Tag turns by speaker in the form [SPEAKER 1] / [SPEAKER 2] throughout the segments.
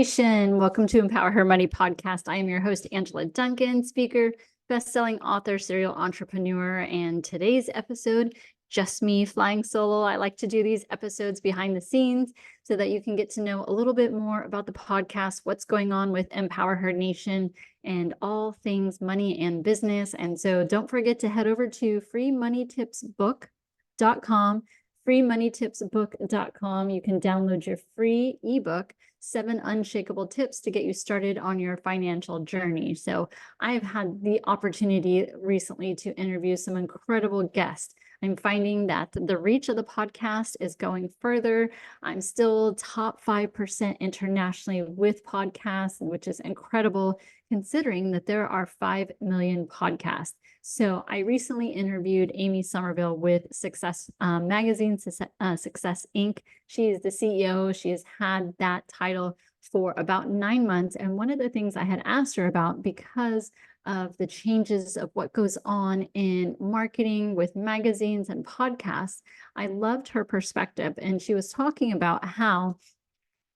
[SPEAKER 1] Nation. Welcome to Empower Her Money podcast. I am your host, Angela Duncan, speaker, best-selling author, serial entrepreneur, and today's episode, just me flying solo. I like to do these episodes behind the scenes so that you can get to know a little bit more about the podcast, what's going on with Empower Her Nation, and all things money and business. And so don't forget to head over to freemoneytipsbook.com. freemoneytipsbook.com. You can download your free ebook, 7 Unshakable Tips to get you started on your financial journey. So I've had the opportunity recently to interview some incredible guests. I'm finding that the reach of the podcast is going further. I'm still top 5% internationally with podcasts, which is incredible considering that there are 5 million podcasts. So I recently interviewed Amy Somerville with Success Magazine, Success Inc. She is the CEO. She has had that title for about 9 months. And one of the things I had asked her about, because of the changes of what goes on in marketing with magazines and podcasts, I loved her perspective. And she was talking about how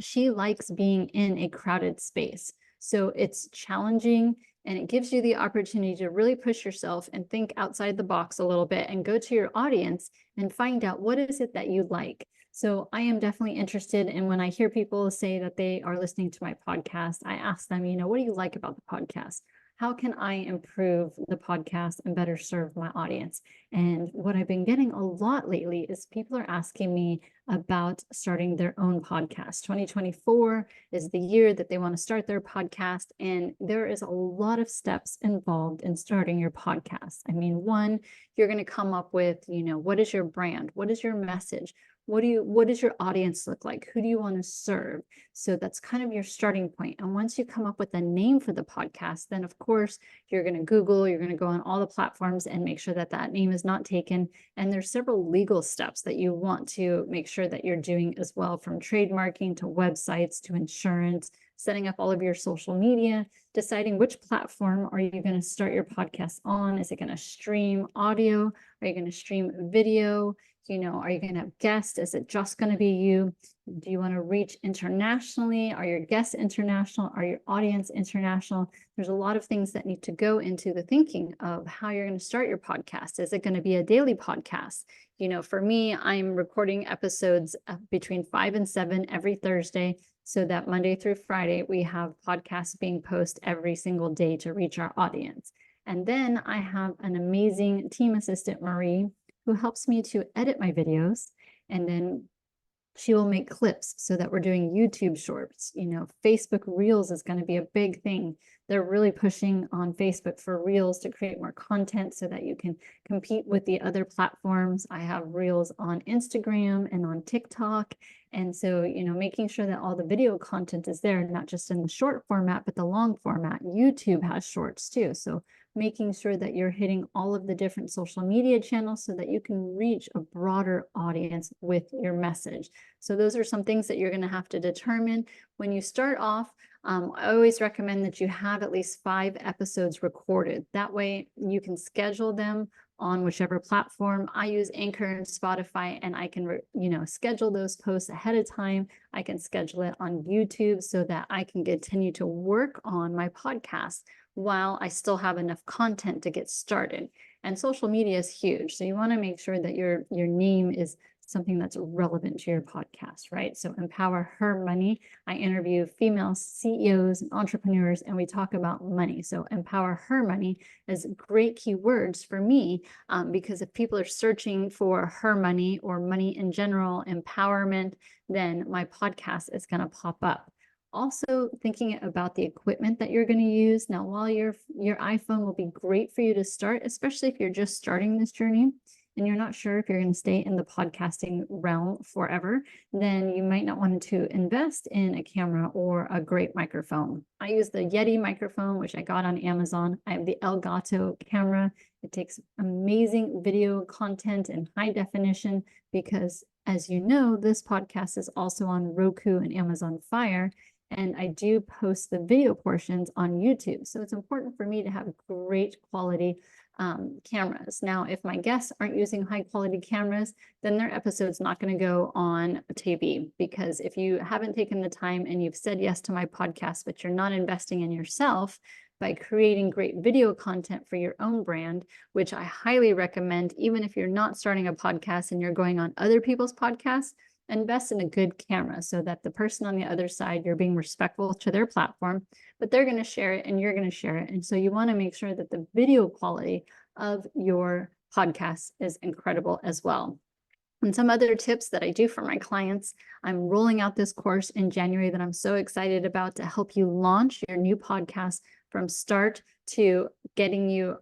[SPEAKER 1] she likes being in a crowded space. So it's challenging and it gives you the opportunity to really push yourself and think outside the box a little bit and go to your audience and find out what is it that you like. So I am definitely interested in when I hear people say that they are listening to my podcast, I ask them, what do you like about the podcast? How can I improve the podcast and better serve my audience? And what I've been getting a lot lately is people are asking me about starting their own podcast. 2024 is the year that they want to start their podcast. And there is a lot of steps involved in starting your podcast. I mean, one, you're going to come up with, what is your brand? What is your message? What does your audience look like? Who do you want to serve? So that's kind of your starting point. And once you come up with a name for the podcast, then of course you're going to Google, you're going to go on all the platforms and make sure that that name is not taken. And there's several legal steps that you want to make sure that you're doing as well, from trademarking to websites to insurance, setting up all of your social media, deciding which platform are you going to start your podcast on. Is it going to stream audio? Are you going to stream video? Are you going to have guests? Is it just going to be you? Do you want to reach internationally? Are your guests international? Are your audience international? There's a lot of things that need to go into the thinking of how you're going to start your podcast. Is it going to be a daily podcast? For me, I'm recording episodes between 5 and 7 every Thursday, so that Monday through Friday, we have podcasts being posted every single day to reach our audience. And then I have an amazing team assistant, Marie, who helps me to edit my videos, and then she will make clips so that we're doing YouTube shorts. Facebook Reels is going to be a big thing. They're really pushing on Facebook for Reels to create more content so that you can compete with the other platforms. I have Reels on Instagram and on TikTok. And so, making sure that all the video content is there, not just in the short format, but the long format. YouTube has shorts too. So making sure that you're hitting all of the different social media channels so that you can reach a broader audience with your message. So those are some things that you're going to have to determine when you start off. I always recommend that you have at least 5 episodes recorded. That way you can schedule them on whichever platform. I use Anchor and Spotify, and I can, schedule those posts ahead of time. I can schedule it on YouTube so that I can continue to work on my podcast while I still have enough content to get started. And social media is huge. So you want to make sure that your name is something that's relevant to your podcast, right? So Empower Her Money. I interview female CEOs and entrepreneurs, and we talk about money. So Empower Her Money is great keywords for me because if people are searching for her money or money in general, empowerment, then my podcast is going to pop up. Also thinking about the equipment that you're going to use. Now, while your iPhone will be great for you to start, especially if you're just starting this journey and you're not sure if you're going to stay in the podcasting realm forever, then you might not want to invest in a camera or a great microphone. I use the Yeti microphone, which I got on Amazon. I have the Elgato camera. It takes amazing video content in high definition because, as you know, this podcast is also on Roku and Amazon Fire. And I do post the video portions on YouTube. So it's important for me to have great quality cameras. Now, if my guests aren't using high quality cameras, then their episode's not going to go on TV, because if you haven't taken the time and you've said yes to my podcast, but you're not investing in yourself by creating great video content for your own brand, which I highly recommend, even if you're not starting a podcast and you're going on other people's podcasts, invest in a good camera so that the person on the other side, you're being respectful to their platform, but they're going to share it and you're going to share it. And so you want to make sure that the video quality of your podcast is incredible as well. And some other tips that I do for my clients, I'm rolling out this course in January that I'm so excited about to help you launch your new podcast from start to getting you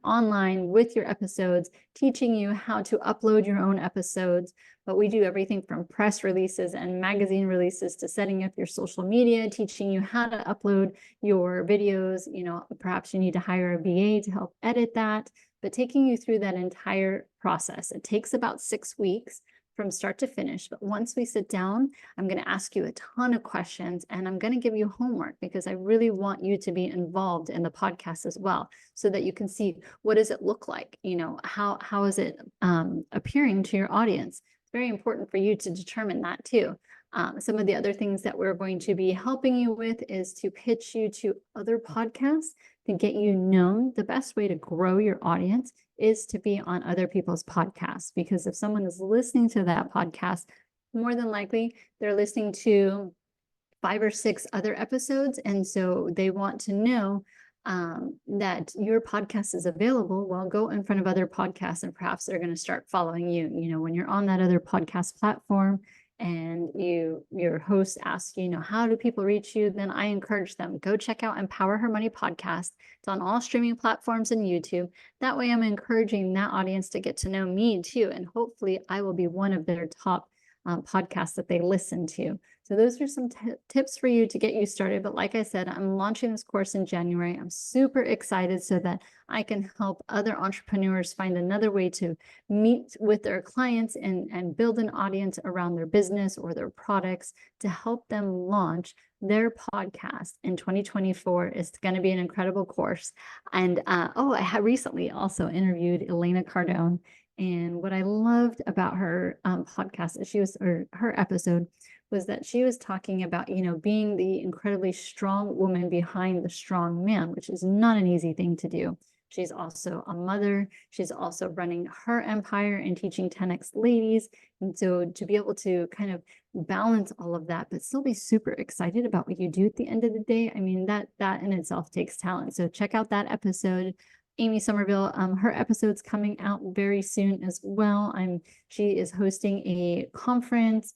[SPEAKER 1] online with your episodes, teaching you how to upload your own episodes. But we do everything from press releases and magazine releases to setting up your social media, teaching you how to upload your videos. Perhaps you need to hire a VA to help edit that, but taking you through that entire process. It takes about 6 weeks from start to finish. But once we sit down, I'm going to ask you a ton of questions and I'm going to give you homework, because I really want you to be involved in the podcast as well, so that you can see, what does it look like? How is it appearing to your audience? It's very important for you to determine that too. Some of the other things that we're going to be helping you with is to pitch you to other podcasts to get you known. The best way to grow your audience is to be on other people's podcasts, because if someone is listening to that podcast, more than likely they're listening to 5 or 6 other episodes. And so they want to know that your podcast is available. Well, go in front of other podcasts and perhaps they're going to start following you. When you're on that other podcast platform and your host asks how do people reach you, then I encourage them, go check out Empower Her Money podcast. It's on all streaming platforms and YouTube. That way I'm encouraging that audience to get to know me too, and hopefully I will be one of their top podcasts that they listen to. So those are some tips for you to get you started. But like I said, I'm launching this course in January. I'm super excited so that I can help other entrepreneurs find another way to meet with their clients and build an audience around their business or their products to help them launch their podcast in 2024. It's going to be an incredible course. And I have recently also interviewed Elena Cardone. And what I loved about her podcast, her episode, was that she was talking about, being the incredibly strong woman behind the strong man, which is not an easy thing to do. She's also a mother. She's also running her empire and teaching 10X ladies. And so to be able to kind of balance all of that, but still be super excited about what you do at the end of the day, I mean, that in itself takes talent. So check out that episode. Amy Somerville, her episode's coming out very soon as well. She is hosting a conference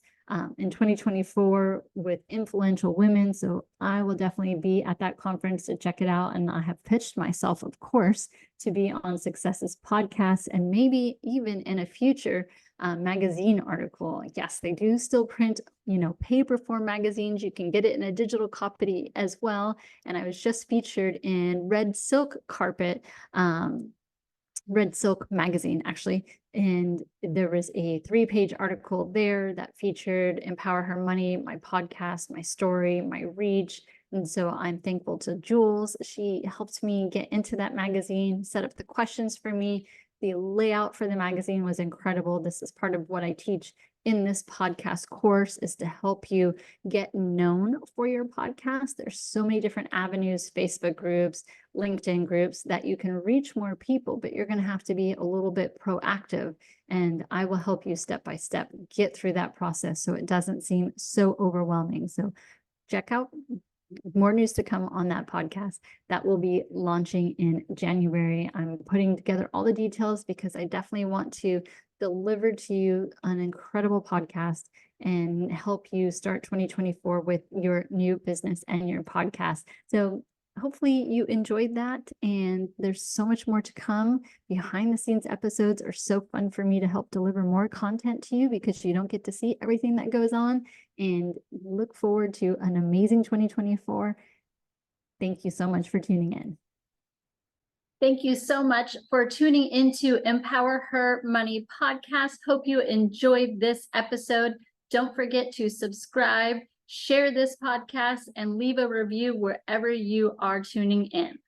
[SPEAKER 1] in 2024 with influential women. So I will definitely be at that conference to check it out. And I have pitched myself, of course, to be on Success's podcast and maybe even in a future magazine article. Yes, they do still print, paper form magazines. You can get it in a digital copy as well. And I was just featured in Red Silk magazine, actually. And there was a 3-page article there that featured Empower Her Money, my podcast, my story, my reach. And so I'm thankful to Jules. She helped me get into that magazine, set up the questions for me. The layout for the magazine was incredible. This is part of what I teach in this podcast course, is to help you get known for your podcast. There's so many different avenues, Facebook groups, LinkedIn groups, that you can reach more people, but you're going to have to be a little bit proactive. And I will help you step by step get through that process so it doesn't seem so overwhelming. So check out more news to come on that podcast that will be launching in January. I'm putting together all the details because I definitely want to deliver to you an incredible podcast and help you start 2024 with your new business and your podcast. So hopefully you enjoyed that, and there's so much more to come. Behind the scenes episodes are so fun for me to help deliver more content to you because you don't get to see everything that goes on. And look forward to an amazing 2024. Thank you so much for tuning in.
[SPEAKER 2] Thank you so much for tuning into Empower Her Money podcast. Hope you enjoyed this episode. Don't forget to subscribe, share this podcast, and leave a review wherever you are tuning in.